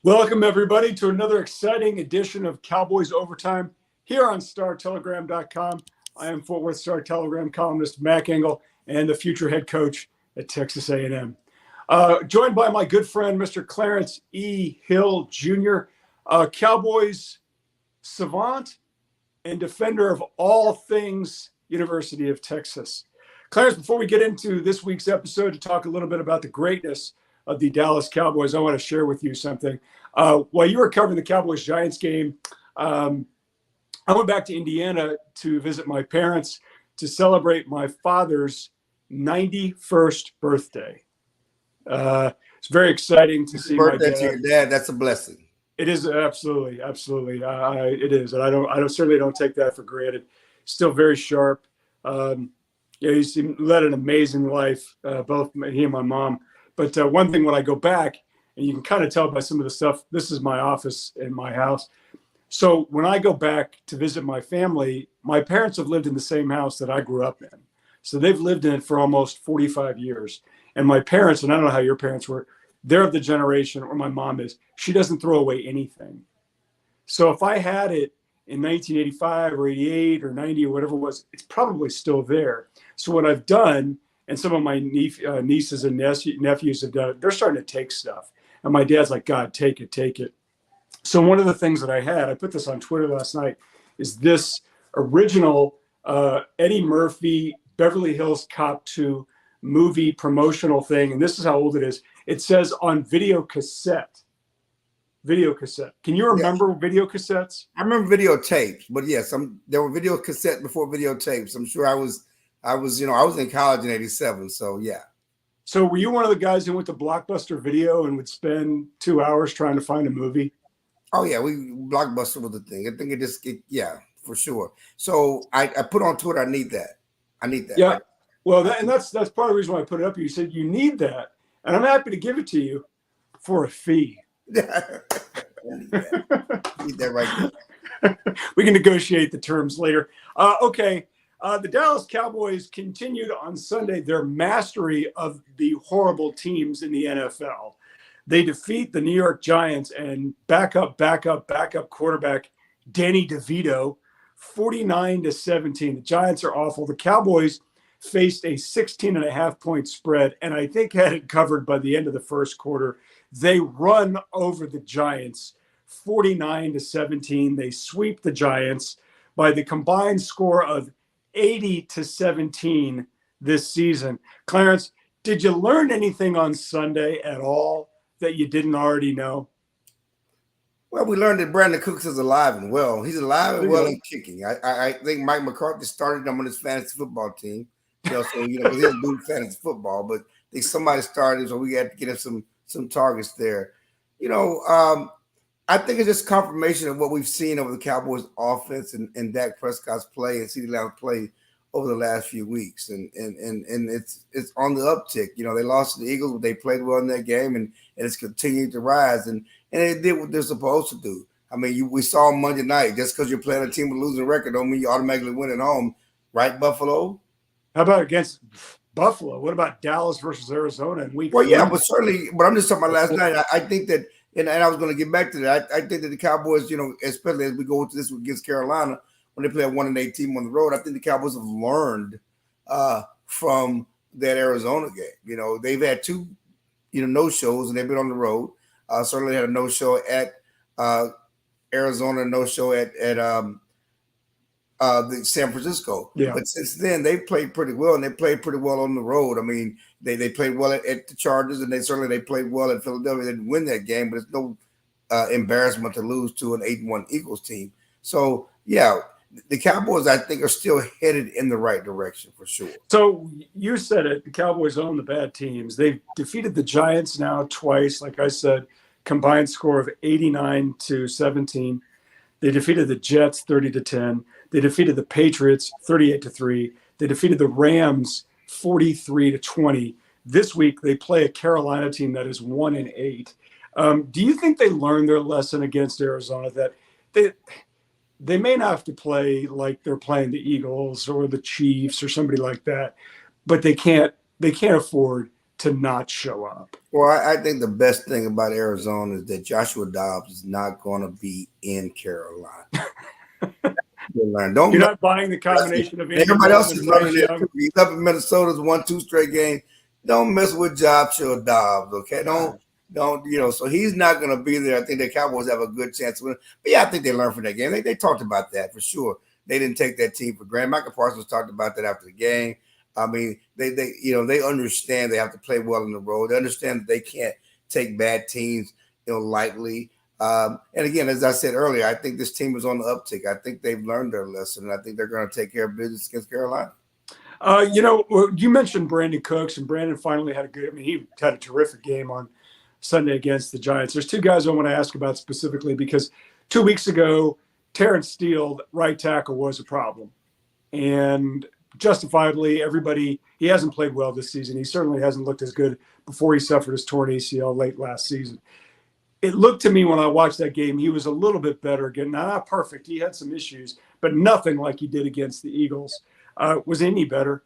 Welcome, everybody, to another exciting edition of Cowboys Overtime here on StarTelegram.com. I am Fort Worth Star Telegram columnist Mac Engel and the future head coach at Texas A&M. Joined by my good friend, Mr. Clarence E. Hill Jr., Cowboys savant and defender of all things University of Texas. Clarence, before we get into this week's episode to talk a little bit about the greatness of the Dallas Cowboys, I want to share with you something. While you were covering the Cowboys-Giants game, I went back to Indiana to visit my parents to celebrate my father's 91st birthday. It's very exciting to see birthday to your dad. That's a blessing. It is absolutely. It is, and I certainly don't take that for granted. Still very sharp. He's led an amazing life, both he and my mom. But one thing when I go back, and you can kind of tell by some of the stuff, this is my office in my house. So when I go back to visit my family, my parents have lived in the same house that I grew up in. So they've lived in it for almost 45 years. And my parents, and I don't know how your parents were, they're of the generation, or my mom is, she doesn't throw away anything. So if I had it in 1985 or 88 or 90 or whatever it was, it's probably still there. So what I've done, and some of my nieces and nephews have done it, they're starting to take stuff. And my dad's like, God, take it. So one of the things that I put this on Twitter last night, is this original Eddie Murphy, Beverly Hills Cop 2 movie promotional thing. And this is how old it is. It says on video cassette. Can you remember video cassettes? I remember videotapes, but yes, there were video cassettes before videotapes. I'm sure I was in college in 87. So yeah. So were you one of the guys who went to Blockbuster Video and would spend 2 hours trying to find a movie? Oh yeah, Blockbuster was the thing. I think yeah, for sure. So I put on Twitter, I need that. Yeah. Well, that's part of the reason why I put it up. You said you need that, and I'm happy to give it to you for a fee. Need that right there. We can negotiate the terms later. Okay. The Dallas Cowboys continued on Sunday their mastery of the horrible teams in the NFL. They defeat the New York Giants and backup quarterback Danny DeVito 49-17. The Giants are awful. The Cowboys faced a 16.5-point spread, and I think had it covered by the end of the first quarter. They run over the Giants 49-17. They sweep the Giants by the combined score of 80-17 this season. Clarence, did you learn anything on Sunday at all that you didn't already know? Well, we learned that Brandon Cooks is alive and well. He's alive and well and kicking. I think Mike McCarthy started him on his fantasy football team. So he doesn't do fantasy football, but I think somebody started, so we had to get him some targets there. I think it's just confirmation of what we've seen over the Cowboys offense and Dak Prescott's play and CeeDee Lamb's play over the last few weeks. And it's on the uptick. They lost to the Eagles, but they played well in that game and it's continued to rise. And they did what they're supposed to do. I mean, we saw Monday night, just because you're playing a team with a losing record don't mean you automatically win at home. Right, Buffalo? How about against Buffalo? What about Dallas versus Arizona in week 3? Well, yeah, but I'm just talking about last night. I think that, and I was going to get back to that. I think that the Cowboys, especially as we go into this against Carolina, when they play a 1-8 team on the road, I think the Cowboys have learned from that Arizona game. They've had 2, no-shows, and they've been on the road. Certainly had a no-show at Arizona, no-show at the San Francisco. Yeah. But since then, they've played pretty well, and they played pretty well on the road. I mean, they played well at the Chargers, and they played well at Philadelphia. They didn't win that game, but it's no embarrassment to lose to an 8-1 Eagles team. So, yeah, the Cowboys, I think, are still headed in the right direction for sure. So you said it, the Cowboys own the bad teams. They've defeated the Giants now twice, like I said, combined score of 89-17. They defeated the Jets 30-10. They defeated the Patriots 38-3. They defeated the Rams 43-20. This week they play a Carolina team that is 1-8. Do you think they learned their lesson against Arizona, that they may not have to play like they're playing the Eagles or the Chiefs or somebody like that, but they can't afford to not show up? Well, I think the best thing about Arizona is that Joshua Dobbs is not going to be in Carolina. Don't You're not buying the combination of Andy everybody else Dalton is and Bryce learning that Young? too. He's up in Minnesota's won 2 straight games. Don't mess with Joshua Dobbs, okay? Don't. So he's not going to be there. I think the Cowboys have a good chance to win. But yeah, I think they learned from that game. They talked about that for sure. They didn't take that team for granted. Micah Parsons talked about that after the game. I mean, they understand they have to play well on the road. They understand that they can't take bad teams, lightly. And again, as I said earlier, I think this team is on the uptick. I think they've learned their lesson, and I think they're going to take care of business against Carolina. You mentioned Brandon Cooks, and Brandon finally had he had a terrific game on Sunday against the Giants. There's 2 guys I want to ask about specifically because 2 weeks ago, Terrence Steele, right tackle, was a problem. And justifiably, he hasn't played well this season. He certainly hasn't looked as good before he suffered his torn ACL late last season. It looked to me when I watched that game, he was a little bit better again. Not perfect. He had some issues, but nothing like he did against the Eagles. Was he any better?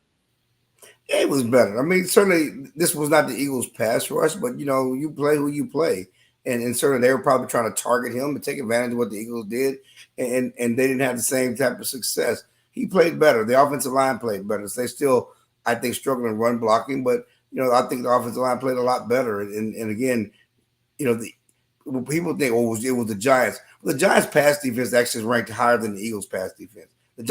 Yeah, it was better. I mean, certainly this was not the Eagles' pass rush, but you play who you play, and certainly they were probably trying to target him and take advantage of what the Eagles did, and they didn't have the same type of success. He played better. The offensive line played better. So they still, I think, struggling run blocking, but I think the offensive line played a lot better. And again, people think, it was the Giants. Well, the Giants' pass defense actually is ranked higher than the Eagles' pass defense. The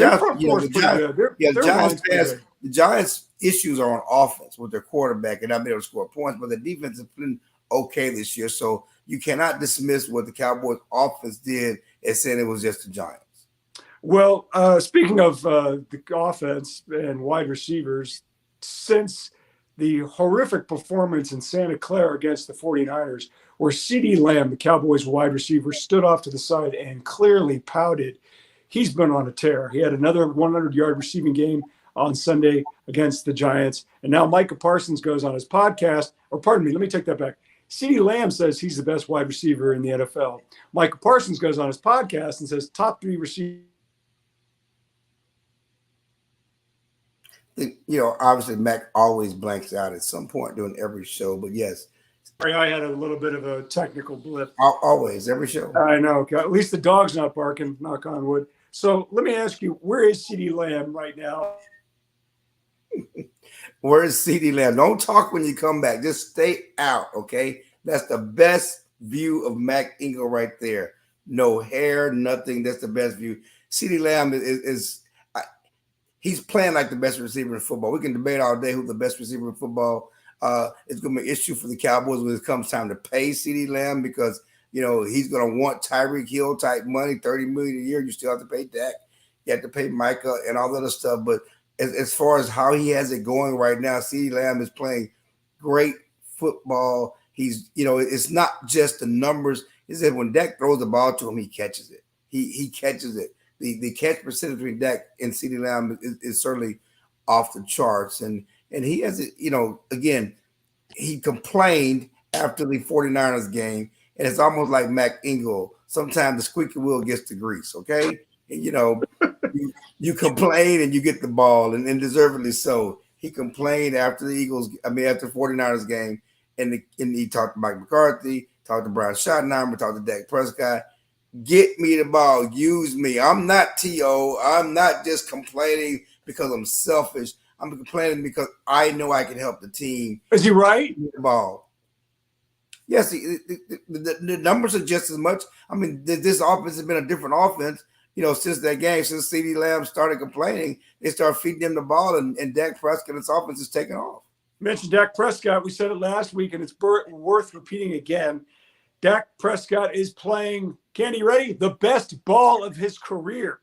Giants' issues are on offense with their quarterback and not being able to score points, but the defense has been okay this year. So you cannot dismiss what the Cowboys' offense did as saying it was just the Giants. Well, speaking of the offense and wide receivers, since the horrific performance in Santa Clara against the 49ers, where CeeDee Lamb, the Cowboys wide receiver, stood off to the side and clearly pouted, he's been on a tear. He had another 100-yard receiving game on Sunday against the Giants. And now Micah Parsons goes on his podcast, or pardon me, let me take that back. CeeDee Lamb says he's the best wide receiver in the NFL. Micah Parsons goes on his podcast and says top 3 receivers. Obviously Mac always blanks out at some point during every show, but yes. Sorry, I had a little bit of a technical blip. Always, every show. I know. At least the dog's not barking, knock on wood. So let me ask you, where is CeeDee Lamb right now? Where is CeeDee Lamb? Don't talk when you come back. Just stay out, okay? That's the best view of Mac Ingle right there. No hair, nothing. That's the best view. CeeDee Lamb is he's playing like the best receiver in football. We can debate all day who's the best receiver in football. It's going to be an issue for the Cowboys when it comes time to pay CeeDee Lamb because, he's going to want Tyreek Hill type money, $30 million a year. You still have to pay Dak. You have to pay Micah and all that other stuff. But as far as how he has it going right now, CeeDee Lamb is playing great football. He's, it's not just the numbers. He said when Dak throws the ball to him, he catches it. He catches it. The catch percentage between Dak and CeeDee Lamb is certainly off the charts. And he has it, again, he complained after the 49ers game, and it's almost like Mac Ingle. Sometimes the squeaky wheel gets the grease, okay? And, you complain and you get the ball, and deservedly so. He complained after the after the 49ers game, and he talked to Mike McCarthy, talked to Brian Schottenheimer, talked to Dak Prescott. Get me the ball. Use me. I'm not T.O. I'm not just complaining because I'm selfish. I'm complaining because I know I can help the team. Is he right? The ball. Yes, the numbers are just as much. I mean, this offense has been a different offense, since that game. Since CeeDee Lamb started complaining, they started feeding him the ball, and Dak Prescott's offense is taking off. You mentioned Dak Prescott. We said it last week, and it's worth repeating again. Dak Prescott is playing, Candy, ready? The best ball of his career.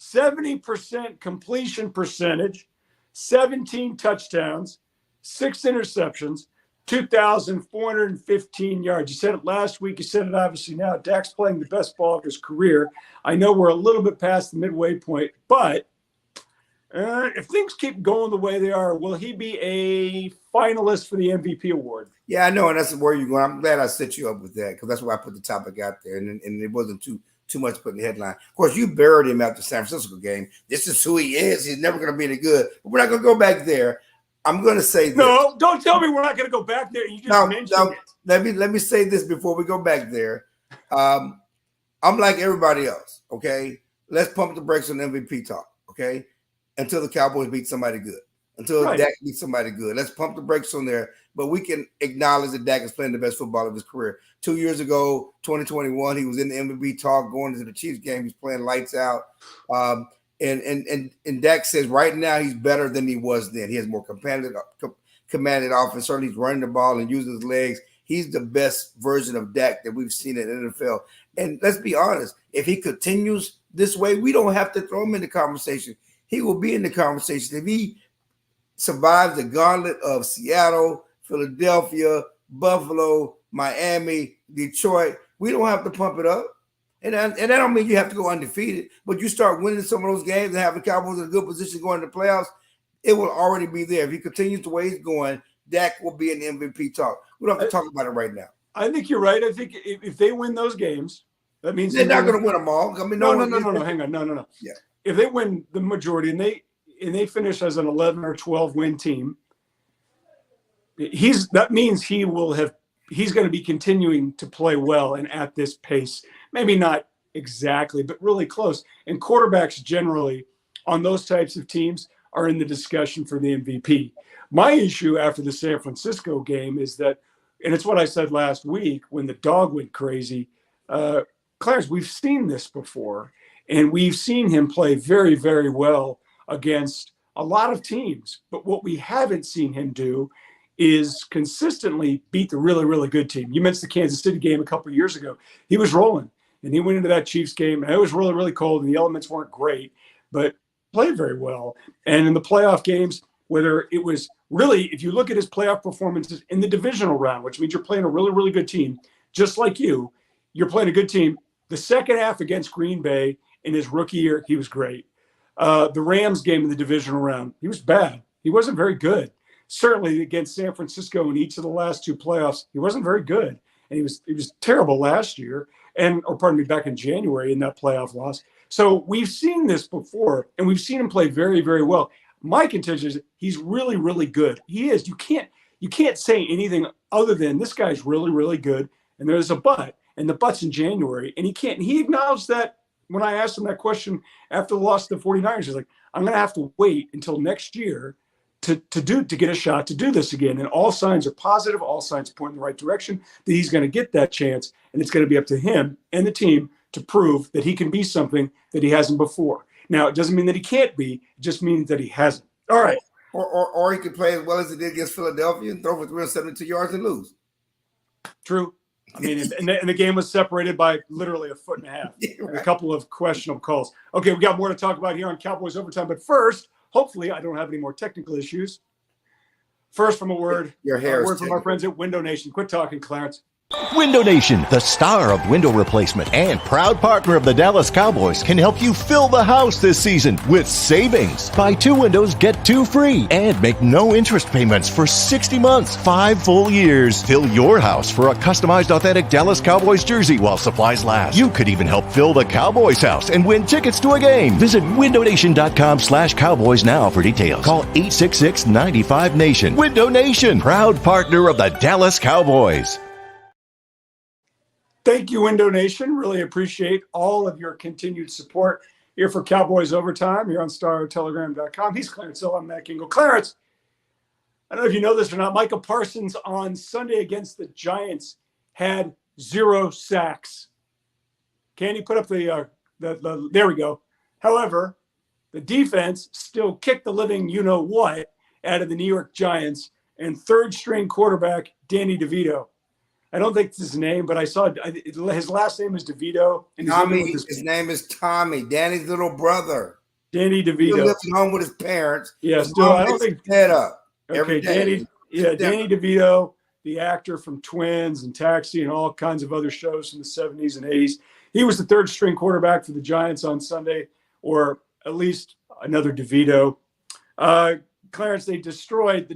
70% completion percentage, 17 touchdowns, 6 interceptions, 2,415 yards. You said it last week. You said it obviously now. Dak's playing the best ball of his career. I know we're a little bit past the midway point, but if things keep going the way they are, will he be a finalist for the MVP award? Yeah, I know, and that's where you're going. I'm glad I set you up with that because that's why I put the topic out there, and it wasn't too much put in the headline. Of course, you buried him after the San Francisco game. This is who he is. He's never going to be any good. But we're not going to go back there. I'm going to say this. No, don't tell me we're not going to go back there. You just mentioned it. Let me say this before we go back there. I'm like everybody else, okay? Let's pump the brakes on MVP talk, okay? Until the Cowboys beat somebody good. Until Dak beats somebody good. Let's pump the brakes on there. But we can acknowledge that Dak is playing the best football of his career. 2 years ago, 2021, he was in the MVP talk going into the Chiefs game. He's playing lights out. And Dak says right now he's better than he was then. He has more commanded offense. Certainly he's running the ball and using his legs. He's the best version of Dak that we've seen in the NFL. And let's be honest, if he continues this way, we don't have to throw him in the conversation. He will be in the conversation. If he survives the gauntlet of Seattle, Philadelphia, Buffalo, Miami, Detroit, we don't have to pump it up. And that don't mean you have to go undefeated, but you start winning some of those games and have the Cowboys in a good position going to the playoffs, it will already be there. If he continues the way he's going, Dak will be in the MVP talk. We don't have to talk about it right now. I think you're right. I think if they win those games, that means they're not going to win them all. I mean, no. Hang on, no. Yeah. If they win the majority and they finish as an 11 or 12 win team, that means he's going to be continuing to play well and at this pace. Maybe not exactly, but really close. And quarterbacks generally on those types of teams are in the discussion for the MVP. My issue after the San Francisco game is that, and it's what I said last week when the dog went crazy, Clarence, we've seen this before, and we've seen him play very, very well against a lot of teams. But what we haven't seen him do is consistently beat the really, really good team. You mentioned the Kansas City game a couple of years ago. He was rolling, and he went into that Chiefs game, and it was really, really cold, and the elements weren't great, but played very well. And in the playoff games, whether it was really, if you look at his playoff performances in the divisional round, which means you're playing a really, really good team, just like you're playing a good team. The second half against Green Bay in his rookie year, he was great. The Rams game in the divisional round, he was bad. He wasn't very good. Certainly against San Francisco in each of the last two playoffs, he wasn't very good. And he was terrible last year, back in January in that playoff loss. So we've seen this before, and we've seen him play very, very well. My contention is he's really, really good. He is. You can't say anything other than this guy's really, really good. And there's a but, and the but's in January. And he acknowledged that when I asked him that question after the loss to the 49ers. He's like, I'm going to have to wait until next year to get a shot to do this again. And all signs are positive. All signs point in the right direction that he's going to get that chance. And it's going to be up to him and the team to prove that he can be something that he hasn't before. Now, it doesn't mean that he can't be. It just means that he hasn't. All right. Or he could play as well as he did against Philadelphia and throw for 372 yards and lose. True. I mean, and the game was separated by literally a foot and a half. Yeah, right. And a couple of questionable calls. Okay, we got more to talk about here on Cowboys Overtime. But first, hopefully, I don't have any more technical issues. First, from a word from our friends at Window Nation. Quit talking, Clarence. Window Nation, the star of window replacement and proud partner of the Dallas Cowboys, can help you fill the house this season with savings. Buy 2 windows, get 2 free, and make no interest payments for 60 months, 5 full years. Fill your house for a customized authentic Dallas Cowboys jersey while supplies last. You could even help fill the Cowboys house and win tickets to a game. Visit windownation.com/Cowboys now for details. Call 866-95-NATION. Window Nation, proud partner of the Dallas Cowboys. Thank you, Window Nation. Really appreciate all of your continued support here for Cowboys Overtime here on StarTelegram.com. He's Clarence Hill. I'm Matt Kingle. Clarence, I don't know if you know this or not, Micah Parsons on Sunday against the Giants had 0 sacks. Can you put up the there we go. However, the defense still kicked the living you-know-what out of the New York Giants, and third-string quarterback Danny DeVito. I don't think it's his name, but I saw his last name is DeVito. And his name is Tommy, Danny's little brother. Danny DeVito. He lives at home with his parents. Yes, I don't think head up. Okay, Danny DeVito, the actor from Twins and Taxi and all kinds of other shows from the 70s and 80s. He was the third string quarterback for the Giants on Sunday, or at least another DeVito. Clarence, the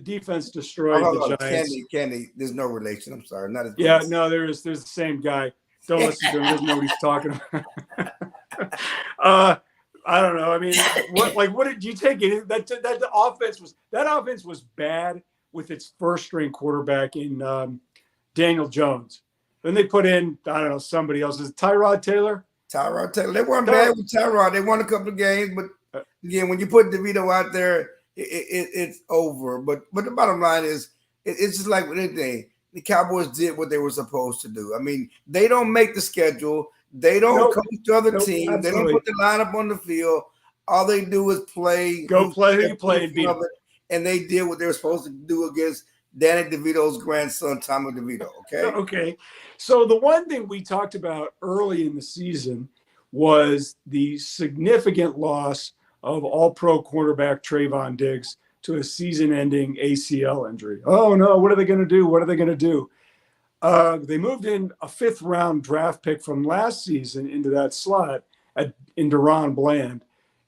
defense destroyed the Giants. Candy, there's no relation. I'm sorry. Not as there's the same guy. Don't listen to him. He doesn't know what he's talking about. I don't know. I mean, what did you take it? That offense was bad with its first string quarterback in Daniel Jones. Then they put in, I don't know, somebody else. Is it Tyrod Taylor? Tyrod Taylor. They weren't bad with Tyrod. They won a couple of games, but again, when you put DeVito out there, it's over. But the bottom line is, it's just like with anything. The Cowboys did what they were supposed to do. I mean, they don't make the schedule. They don't coach to other teams. Absolutely. They don't put the lineup on the field. All they do is play. Go play who you play and beat them. And they did what they were supposed to do against Danny DeVito's grandson, Tommy DeVito. Okay. Okay. So the one thing we talked about early in the season was the significant loss of all-pro cornerback Trayvon Diggs to a season-ending ACL injury. Oh, no, what are they going to do? What are they going to do? They moved in a fifth-round draft pick from last season into that slot in Deron Bland.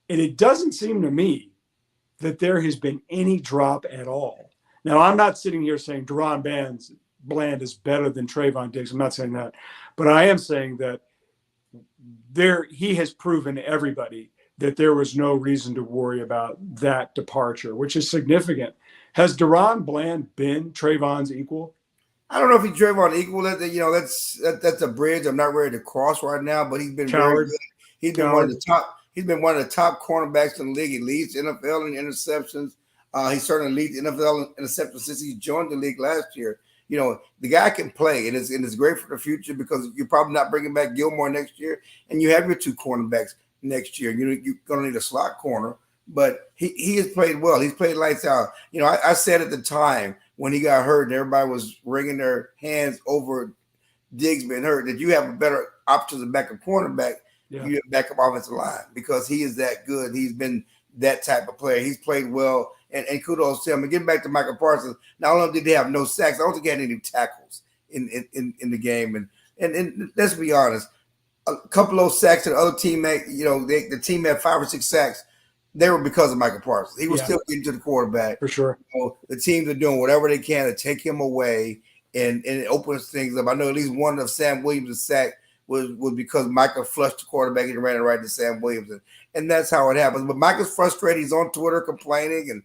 And it doesn't seem to me that there has been any drop at all. Now, I'm not sitting here saying Deron Bland is better than Trayvon Diggs. I'm not saying that. But I am saying that he has proven to everybody that there was no reason to worry about that departure, which is significant. Has Deron Bland been Trayvon's equal? I don't know if he's Trayvon equal. That's a bridge I'm not ready to cross right now, but he's been very good. He's been one of the top. He's been one of the top cornerbacks in the league. He leads the NFL in interceptions. He certainly leads the NFL in interceptions since he joined the league last year. You know, the guy can play, and it's great for the future because you're probably not bringing back Gilmore next year, and you have your two cornerbacks next year. You're going to need a slot corner, but he has played well. He's played lights out. You know, I said at the time when he got hurt and everybody was wringing their hands over Diggs being hurt that you have a better option to back a cornerback. Yeah. You have backup offensive line because he is that good. He's been that type of player. He's played well, and kudos to him. And getting back to Michael Parsons, not only did they have no sacks, I don't think he had any tackles in the game. And let's be honest, a couple of those sacks to the other teammate, you know, the team had 5 or 6 sacks. They were because of Michael Parsons. He was still getting to the quarterback. For sure. So the teams are doing whatever they can to take him away, and it opens things up. I know at least one of Sam Williams' sack was because Micah flushed the quarterback and ran it right to Sam Williams. And that's how it happens. But Micah's frustrated. He's on Twitter complaining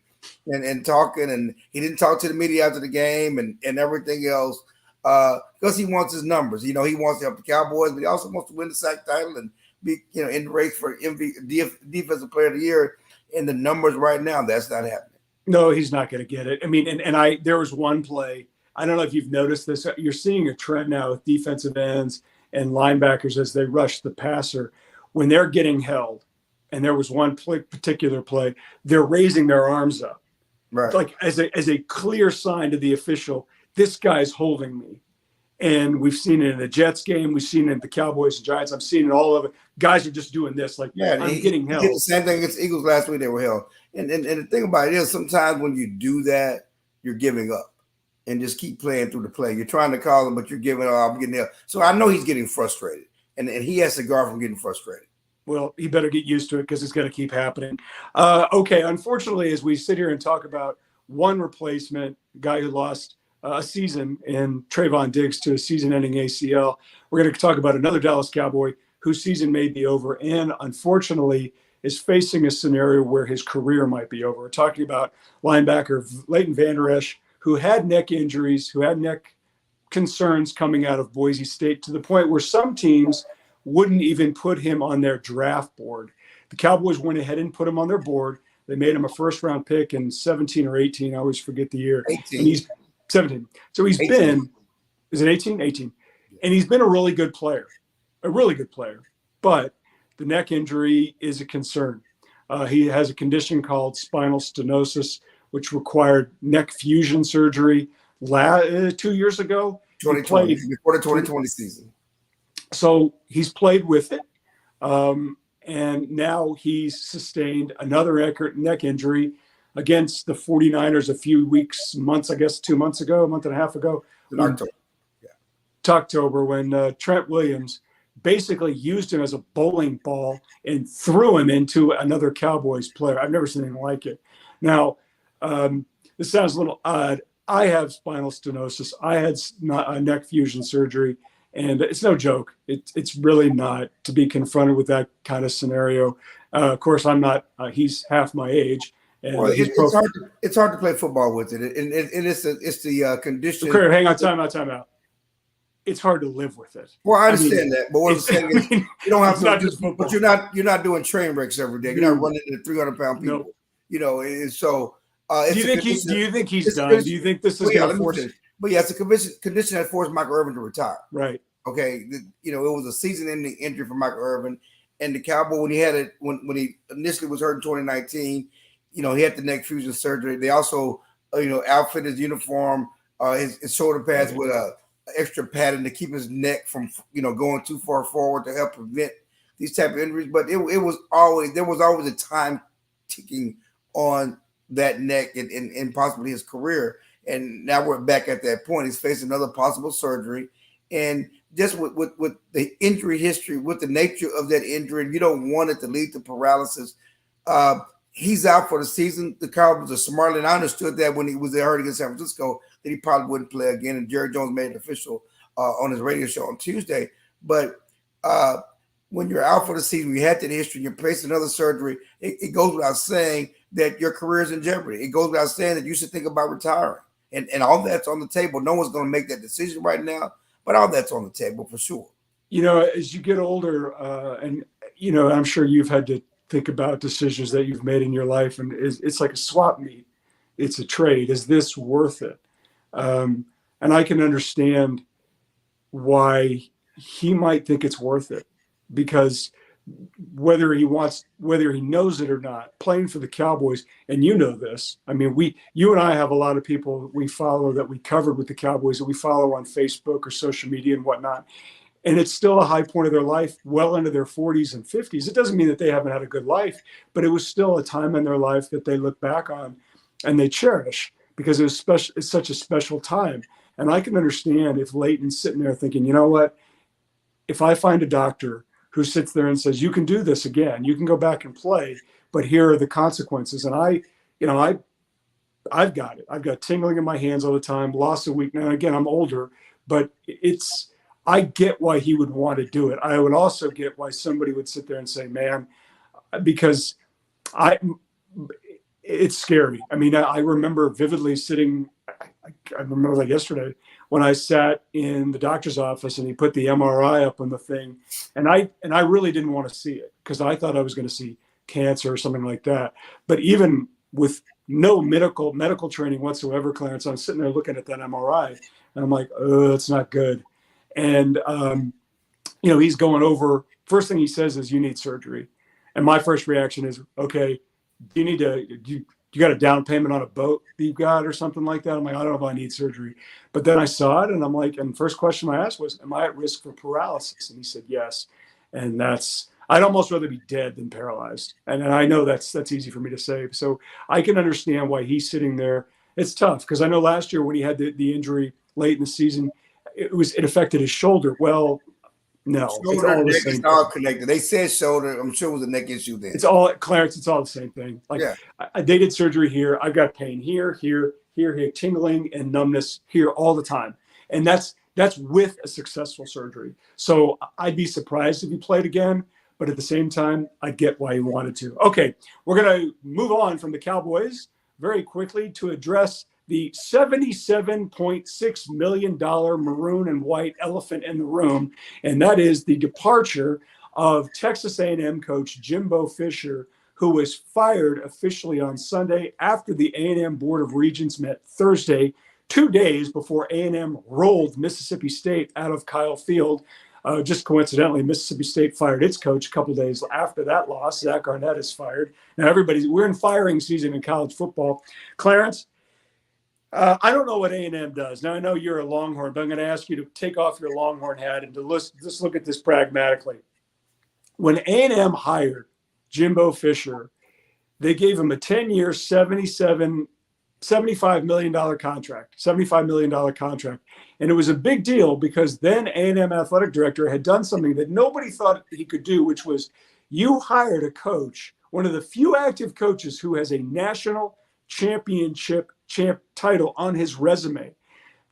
and talking, and he didn't talk to the media after the game and everything else because he wants his numbers. You know, he wants to help the Cowboys, but he also wants to win the sack title and be, you know, in the race for Defensive Player of the Year. And the numbers right now, that's not happening. No, he's not going to get it. I mean, there was one play. I don't know if you've noticed this. You're seeing a trend now with defensive ends and linebackers as they rush the passer. When they're getting held, and there was one particular play, they're raising their arms up, right, like as a clear sign to the official, this guy's holding me. And we've seen it in the Jets game. We've seen it in the Cowboys and Giants. I'm seeing it all of it. Guys are just doing this, like, I'm getting held. He did the same thing against the Eagles last week. They were held. And the thing about it is sometimes when you do that, you're giving up and just keep playing through the play. You're trying to call him, but you're giving up. I'm getting held. So I know he's getting frustrated, and he has to guard from getting frustrated. Well, he better get used to it because it's going to keep happening. Okay, unfortunately, as we sit here and talk about one replacement, guy who lost a season in Trayvon Diggs to a season-ending ACL, we're going to talk about another Dallas Cowboy whose season may be over and, unfortunately, is facing a scenario where his career might be over. We're talking about linebacker Leighton Vander Esch, who had neck injuries, who had neck concerns coming out of Boise State to the point where some teams wouldn't even put him on their draft board. The Cowboys went ahead and put him on their board. They made him a first-round pick in 17 or 18. I always forget the year. 18. And he's 17. So he's 18. been – is it 18? 18. And he's been a really good player, But the neck injury is a concern. He has a condition called spinal stenosis, which required neck fusion surgery 2 years ago. 2020, before the 2020 season. So he's played with it, and now he's sustained another neck injury against the 49ers a few months, I guess 2 months ago, a month and a half ago. In October. October, when Trent Williams basically used him as a bowling ball and threw him into another Cowboys player. I've never seen anything like it. Now, this sounds a little odd. I have spinal stenosis. I had a neck fusion surgery. And it's no joke. It's really not to be confronted with that kind of scenario. Of course, I'm not. He's half my age. And Well, it's hard to play football with it, and it's the condition. Okay, hang on, time out. It's hard to live with it. Well, I understand that, but what I'm saying is, you don't have to. Not just football. But you're not doing train wrecks every day. You're not running into 300-pound people. Nope. You know, and so do you think he's done? Do you think this is going to force it? But yeah, it's a condition that forced Michael Irvin to retire. Right. Okay. You know, it was a season-ending injury for Michael Irvin, and the Cowboy when he initially was hurt in 2019, you know, he had the neck fusion surgery. They also, outfitted his uniform, his shoulder pads with a extra padding to keep his neck from, going too far forward to help prevent these type of injuries. But there was always a time ticking on that neck and possibly his career. And now we're back at that point. He's facing another possible surgery. And just with the injury history, with the nature of that injury, you don't want it to lead to paralysis. He's out for the season. The Cowboys are smartly, and I understood that when he was hurt against San Francisco, that he probably wouldn't play again. And Jerry Jones made it official on his radio show on Tuesday. But when you're out for the season, you had that history, you're facing another surgery, it goes without saying that your career is in jeopardy. It goes without saying that you should think about retiring. And all that's on the table. No one's going to make that decision right now, but all that's on the table for sure. As you get older, and I'm sure you've had to think about decisions that you've made in your life, and it's like a swap meet. It's a trade. Is this worth it? And I can understand why he might think it's worth it, because whether he knows it or not, playing for the Cowboys, and this, I mean, you and I have a lot of people we follow that we covered with the Cowboys that we follow on Facebook or social media and whatnot. And it's still a high point of their life, well into their 40s and 50s. It doesn't mean that they haven't had a good life, but it was still a time in their life that they look back on and they cherish, because it was special. It's such a special time. And I can understand if Leighton's sitting there thinking, you know what, if I find a doctor who sits there and says, you can do this again, you can go back and play, but here are the consequences. And I've got it. I've got tingling in my hands all the time, loss of week. Now, again, I'm older, but I get why he would want to do it. I would also get why somebody would sit there and say, man, because it's scary. I mean, I remember vividly sitting, I remember like yesterday when I sat in the doctor's office and he put the MRI up on the thing. And I really didn't want to see it because I thought I was going to see cancer or something like that. But even with no medical training whatsoever, Clarence, I'm sitting there looking at that MRI and I'm like, oh, it's not good. And, he's going over, first thing he says is you need surgery. And my first reaction is, okay, you got a down payment on a boat that you got or something like that? I'm like, I don't know if I need surgery. But then I saw it and I'm like, and first question I asked was, am I at risk for paralysis? And he said, yes. And I'd almost rather be dead than paralyzed. And I know that's easy for me to say. So I can understand why he's sitting there. It's tough because I know last year when he had the injury late in the season, it affected his shoulder. Well, no, shoulder and neck is all connected. They said shoulder. I'm sure it was a neck issue then. It's all, Clarence, it's all the same thing. Like, yeah. They did surgery here. I've got pain here, tingling and numbness here all the time. And that's with a successful surgery. So I'd be surprised if he played again. But at the same time, I get why he wanted to. Okay, we're going to move on from the Cowboys very quickly to address the $77.6 million maroon and white elephant in the room, and that is the departure of Texas A&M coach Jimbo Fisher, who was fired officially on Sunday after the A&M Board of Regents met Thursday, 2 days before A&M rolled Mississippi State out of Kyle Field. Just coincidentally, Mississippi State fired its coach a couple of days after that loss. Zach Arnett is fired. Now, we're in firing season in college football. Clarence, I don't know what A&M does. Now, I know you're a Longhorn, but I'm going to ask you to take off your Longhorn hat and to just look at this pragmatically. When A&M hired Jimbo Fisher, they gave him a 10-year, $75 million contract. And it was a big deal because then A&M athletic director had done something that nobody thought he could do, which was you hired a coach, one of the few active coaches who has a national championship title on his resume.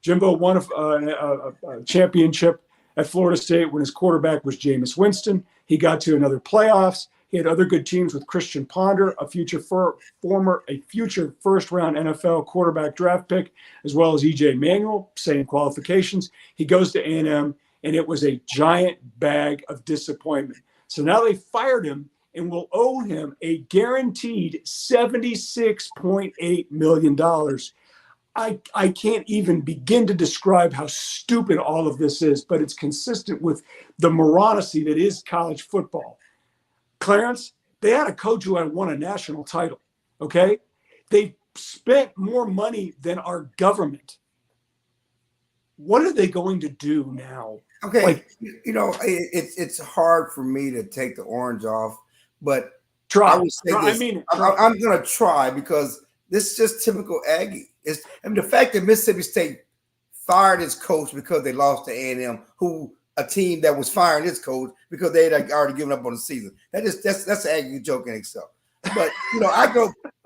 Jimbo won a championship at Florida State when his quarterback was Jameis Winston. He got to another playoffs. He had other good teams with Christian Ponder, a future first-round NFL quarterback draft pick, as well as E.J. Manuel, same qualifications. He goes to A&M, and it was a giant bag of disappointment. So now they fired him and will owe him a guaranteed $76.8 million. I can't even begin to describe how stupid all of this is, but it's consistent with the morality that is college football. Clarence, they had a coach who had won a national title, okay? They spent more money than our government. What are they going to do now? Okay, it's hard for me to take the orange off, but try. I would say this. I'm going to try because this is just typical Aggie. The fact that Mississippi State fired its coach because they lost to A&M, a team that was firing its coach because they had already given up on the season. That's an Aggie joke in itself. But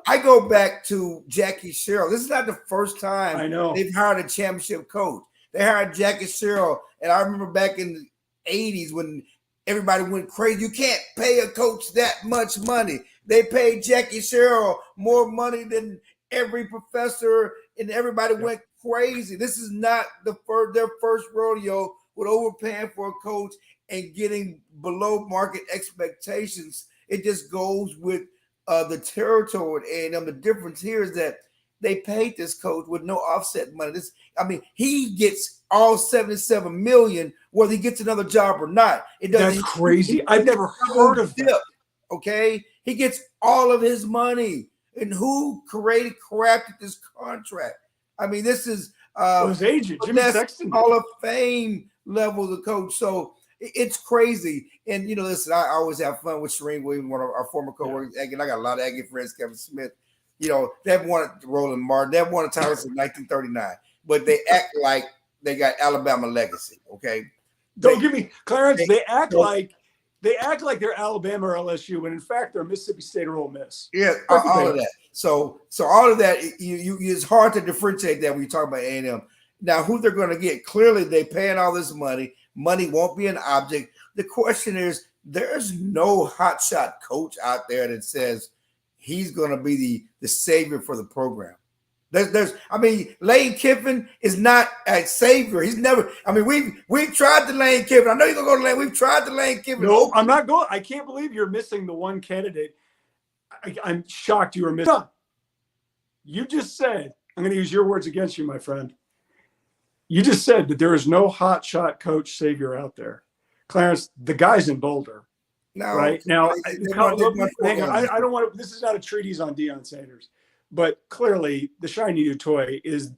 I go back to Jackie Sherrill. This is not the first time they've hired a championship coach. They hired Jackie Sherrill, and I remember back in the 80s when everybody went crazy. You can't pay a coach that much money. They paid Jackie Sherrill more money than every professor, and everybody went crazy. This is not their first rodeo with overpaying for a coach and getting below market expectations. It just goes with the territory at A&M. The difference here is that they paid this coach with no offset money. He gets all $77 million, whether he gets another job or not. That's crazy. I've never heard of that. Okay, he gets all of his money. And who crafted this contract? This is his agent, Jimmy Sexton, Hall of Fame level of coach. So it's crazy. And listen, I always have fun with Shereen Williams, one of our former coworkers. I got a lot of Aggie friends, Kevin Smith. They've won Roland Martin. They've won a title since 1939, but they act like they got Alabama legacy. Okay, don't give me Clarence. They act like they're Alabama or LSU, when in fact they're Mississippi State or Ole Miss. Yeah, all of that. So all of that, it's hard to differentiate that when you talk about A&M. Now, who they're going to get? Clearly, they're paying all this money. Money won't be an object. The question is, there's no hotshot coach out there that says he's going to be the savior for the program. Lane Kiffin is not a savior. He's never. We've tried the Lane Kiffin. I know you're gonna go to Lane. We've tried the Lane Kiffin. No, I'm not going. I can't believe you're missing the one candidate. I'm shocked you were missing. You just said, I'm going to use your words against you, my friend. You just said that there is no hot shot coach savior out there. Clarence, the guy's in Boulder. No, right now. I don't want to. This is not a treatise on Deion Sanders. But clearly, the shiny new toy is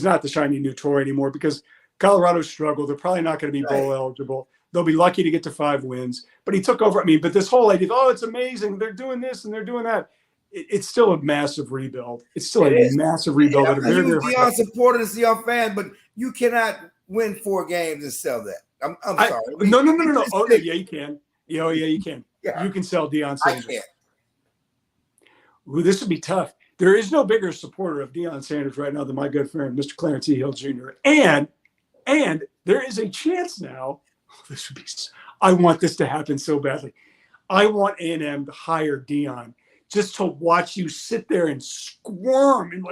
not the shiny new toy anymore because Colorado struggled. They're probably not going to be bowl eligible. They'll be lucky to get to 5 wins. But he took over. But this whole idea of, it's amazing. They're doing this and they're doing that. It's still a massive rebuild. It's still a massive rebuild. I'm a Deion supporter and Deion fan, but you cannot win 4 games and sell that. I'm sorry. No. Oh, yeah, you can. Yeah, you can. Yeah. You can sell Deion Sanders. I can't. Ooh, this would be tough. There is no bigger supporter of Deion Sanders right now than my good friend, Mr. Clarence E. Hill Jr. And there is a chance now. This would be. I want this to happen so badly. I want A&M to hire Deion just to watch you sit there and squirm and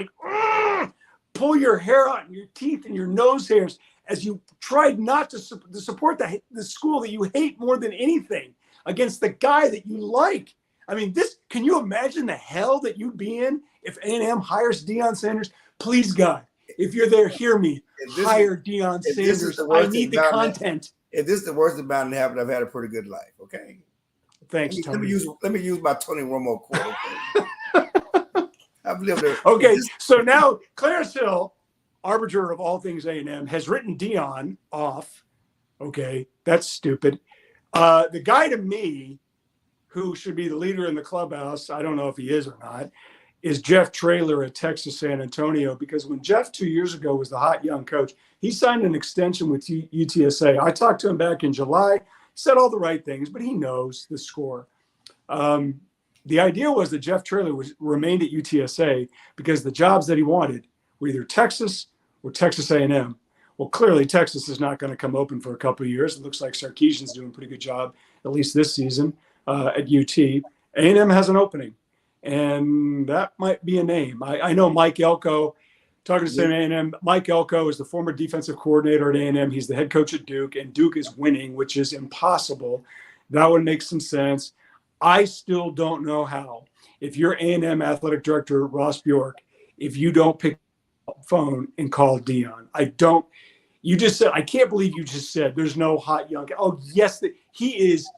pull your hair out and your teeth and your nose hairs as you tried not to support the school that you hate more than anything against the guy that you like. Can you imagine the hell that you'd be in if A&M hires Deion Sanders? Please, God, if you're there, hear me. Hire Deion Sanders. I need the content. If this is the worst that's bound to happen, I've had a pretty good life. Okay. Thanks, Tony. Let me use my Tony Romo quote. Okay? I've lived there. Okay, so now Clarence Hill, arbiter of all things A&M, has written Deion off. Okay, that's stupid. The guy to me who should be the leader in the clubhouse, I don't know if he is or not, is Jeff Traylor at Texas San Antonio, because when Jeff 2 years ago was the hot young coach, he signed an extension with UTSA. I talked to him back in July, said all the right things, but he knows the score. The idea was that Jeff Traylor remained at UTSA because the jobs that he wanted were either Texas or Texas A&M. Well, clearly Texas is not going to come open for a couple of years. It looks like Sarkisian's doing a pretty good job, at least this season. at UT. A&M has an opening, and that might be a name. I know Mike Elko. Talking to Sam A&M, Mike Elko is the former defensive coordinator at A&M. He's the head coach at Duke, and Duke is winning, which is impossible. That would make some sense. I still don't know how. If you're A&M athletic director Ross Bjork, if you don't pick up the phone and call Dion, I don't. You just said, I can't believe you just said there's no hot young. Oh yes, he is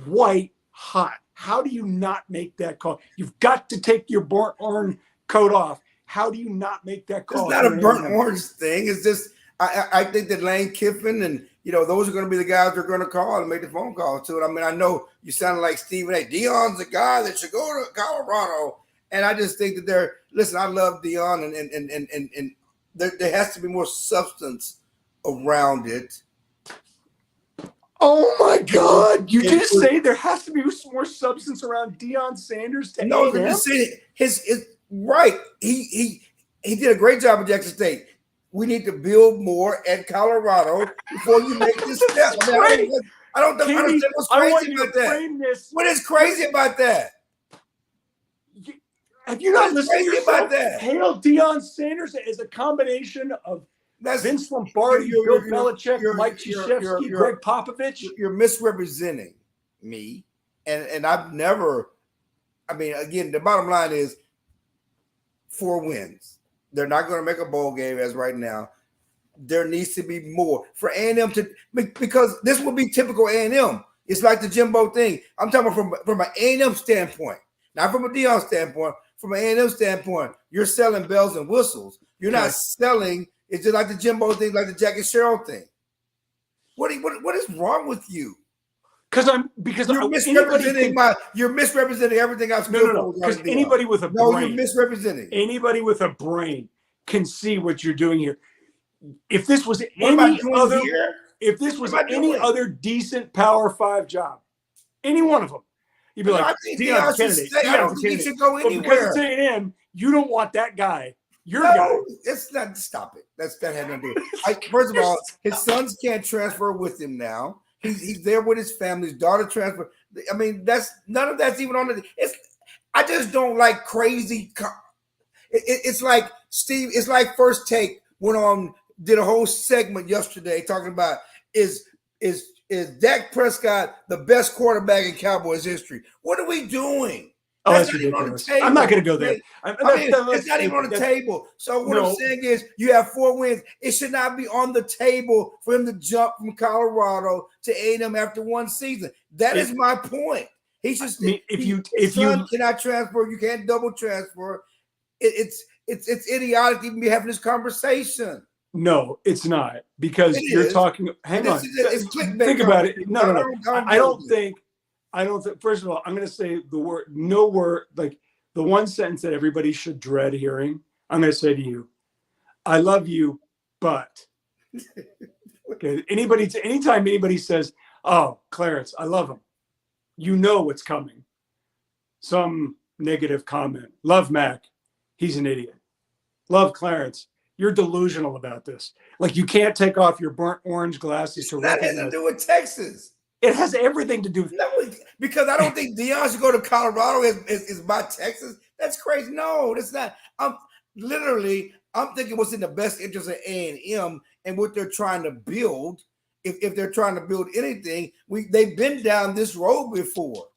white hot. How do you not make that call? You've got to take your burnt orange coat off. How do you not make that call? It's not a burnt orange thing. It's just I think that Lane Kiffin and those are going to be the guys they're going to call and make the phone call to it. I mean, I know you sound like Stephen A. Dion's the guy that should go to Colorado, and I just think that listen. I love Dion, and there has to be more substance around it. Oh my God! You just say there has to be more substance around Deion Sanders to no, I'm just saying his right. He did a great job at Jackson State. We need to build more at Colorado before you make this step. I don't understand what's crazy about that. What is crazy about that? Have you not listened to about that? Hail Deion Sanders as a combination of Vince Lombardi, Bill Belichick, Mike Krzyzewski, Greg Popovich. You're misrepresenting me, and I've never. I mean, again, the bottom line is 4 wins. They're not going to make a bowl game as right now. There needs to be more for A&M because this will be typical A&M. It's like the Jimbo thing. I'm talking from an A&M standpoint, not from a Dion standpoint. From an A&M standpoint, you're selling bells and whistles. You're not selling. It's just like the Jimbo thing, like the Jackie Sherrill thing. What is wrong with you? You're misrepresenting everything I've No. Because anybody with a brain, you're misrepresenting. Anybody with a brain can see what you're doing here. If this was any other decent Power 5 job, any one of them, you'd be like, Deion's a candidate. I don't think he should go anywhere. Because it's A&M, you don't want that guy. It's not. Stop it. That had nothing to do with it. First of all, his sons can't transfer with him now. He's there with his family. His daughter transferred. I mean, none of that's even on the. I just don't like crazy. It's like Steve. It's like First Take went on, did a whole segment yesterday talking about is Dak Prescott the best quarterback in Cowboys history? What are we doing? Oh, that's ridiculous. I'm not going to go there. It's not even on the table. So what I'm saying is you have 4 wins. It should not be on the table for him to jump from Colorado to A&M after 1 season. That is my point. He should. If you cannot transfer, you can't double transfer. It's idiotic to even be having this conversation. No, it's not, because you're talking. Hang on. Think about it. No. I don't think. First of all, I'm going to say no word, like the one sentence that everybody should dread hearing. I'm going to say to you, I love you, but. Okay. Anytime anybody says, oh, Clarence, I love him, you know what's coming. Some negative comment. Love Mac. He's an idiot. Love Clarence. You're delusional about this. Like, you can't take off your burnt orange glasses to recognize. Nothing to do with Texas. It has everything to do with because I don't think Dion should go to Colorado is by Texas. That's crazy. No, that's not. I'm thinking what's in the best interest of A&M and what they're trying to build. If they're trying to build anything, they've been down this road before.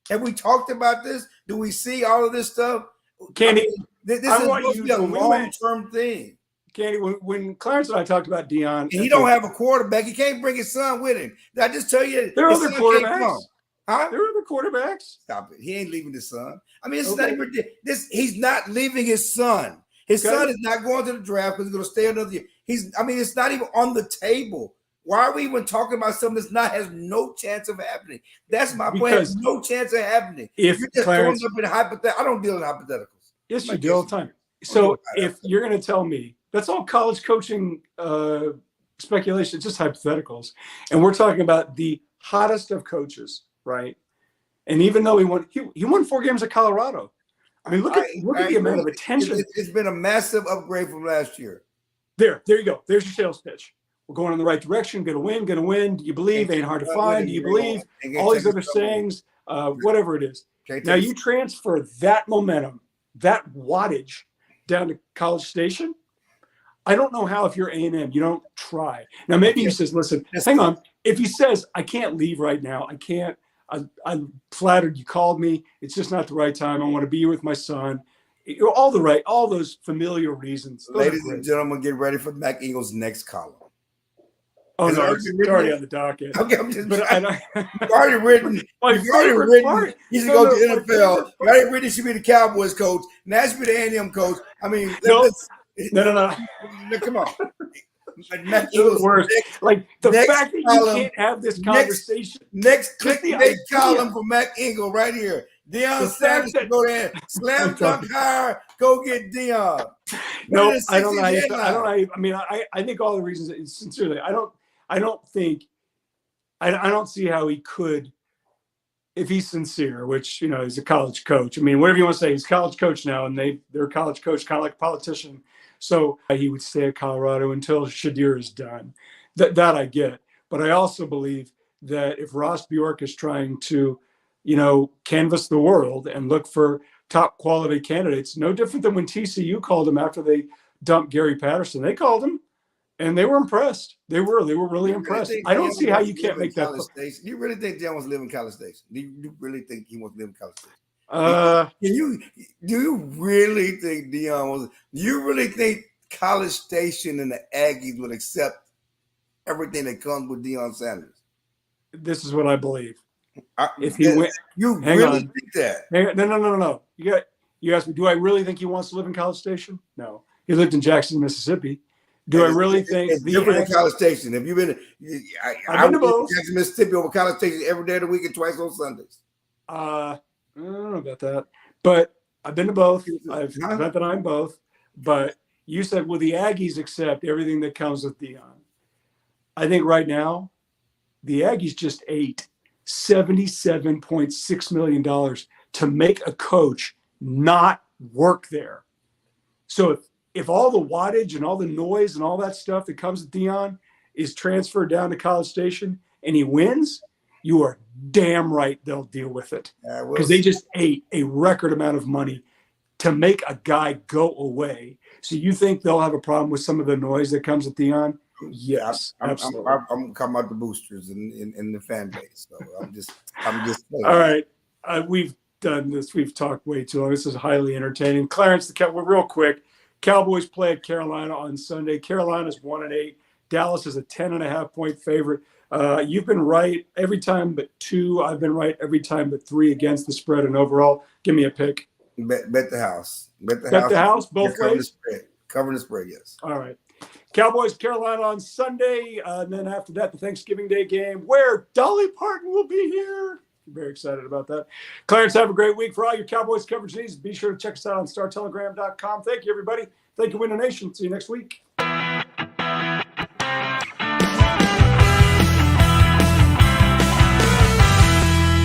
Have we talked about this? Do we see all of this stuff? Candy, this is supposed to be a long-term thing. Candy, when Clarence and I talked about Dion, and he don't have a quarterback. He can't bring his son with him. Did I just tell you? There are other quarterbacks. Huh? There are other quarterbacks. Stop it. He ain't leaving his son. I mean, it's not even this. He's not leaving his son. His son is not going to the draft because he's going to stay another year. It's not even on the table. Why are we even talking about something that has no chance of happening? That's my point. Has no chance of happening. If you're just Clarence, throwing up in I don't deal in hypotheticals. Yes, you do all the time. So if you're going to tell me that's all college coaching speculation, it's just hypotheticals, and we're talking about the hottest of coaches, right? And even though he won 4 games at Colorado. I mean, look at the amount of attention. It's been a massive upgrade from last year. There you go. There's your sales pitch. We're going in the right direction. Going to win. Do you believe? Ain't hard to find. Do you believe? All these other sayings. whatever it is. Now you transfer that momentum, that wattage down to College Station. I don't know how if you're A&M, you don't try. Now maybe he says, listen, hang on. If he says, I can't leave right now, I can't, I'm flattered you called me. It's just not the right time. I want to be here with my son. All those familiar reasons. Ladies and gentlemen, get ready for Mac Ingles' next column. Oh, no, it's already on the docket. Okay, I'm just, but you've already written. You've already written. He should go to the NFL. You already written. He should be the Cowboys coach. Now he should be the A&M coach. I mean, no. Come on. Like the worst. Like the fact that you can't have this conversation. Next column for Mac Ingle right here. Deion Sanders go there. Slam dunk hire. Go get Deion. No, I don't know. I mean, I think all the reasons. Sincerely, I don't see how he could, if he's sincere, which, he's a college coach. I mean, whatever you want to say, he's a college coach now, and they're a college coach, kind of like a politician. So he would stay at Colorado until Shadir is done. That I get. But I also believe that if Ross Bjork is trying to, canvass the world and look for top quality candidates, no different than when TCU called him after they dumped Gary Patterson. They called him. And they were impressed. They were really impressed. I don't see how you can't make that. Do you really think Deion wants to live in College Station? Do you really think he wants to live in College Station? Do you really think Deion wants? Do you really think College Station and the Aggies would accept everything that comes with Deion Sanders? This is what I believe. If he went, you really think that? No. You asked me, do I really think he wants to live in College Station? No. He lived in Jackson, Mississippi. Do I really think it's different in College Station? Have you been? I've been to both. Jackson, Mississippi over College Station every day of the week and twice on Sundays. I don't know about that, but I've been to both. I've bet that I'm both. But you said, will the Aggies accept everything that comes with Deion? I think right now, the Aggies just ate $77.6 million to make a coach not work there. So if all the wattage and all the noise and all that stuff that comes with Deion is transferred down to College Station and he wins, you are damn right they'll deal with it. Because they just ate a record amount of money to make a guy go away. So you think they'll have a problem with some of the noise that comes with Deion? Yes, absolutely. I'm talking about the boosters and the fan base. So I'm just saying. All right. We've done this. We've talked way too long. This is highly entertaining. Clarence, we're real quick. Cowboys play at Carolina on Sunday. Carolina's 1-8. Dallas is a 10.5-point favorite. You've been right every time but 2. I've been right every time but 3 against the spread and overall. Give me a pick. Bet the house. Bet the house both ways? Covering the spread, yes. All right. Cowboys, Carolina on Sunday. And then after that, the Thanksgiving Day game where Dolly Parton will be here. I'm very excited about that. Clarence, have a great week. For all your Cowboys coverage needs, be sure to check us out on StarTelegram.com. Thank you, everybody. Thank you, Winter Nation. See you next week.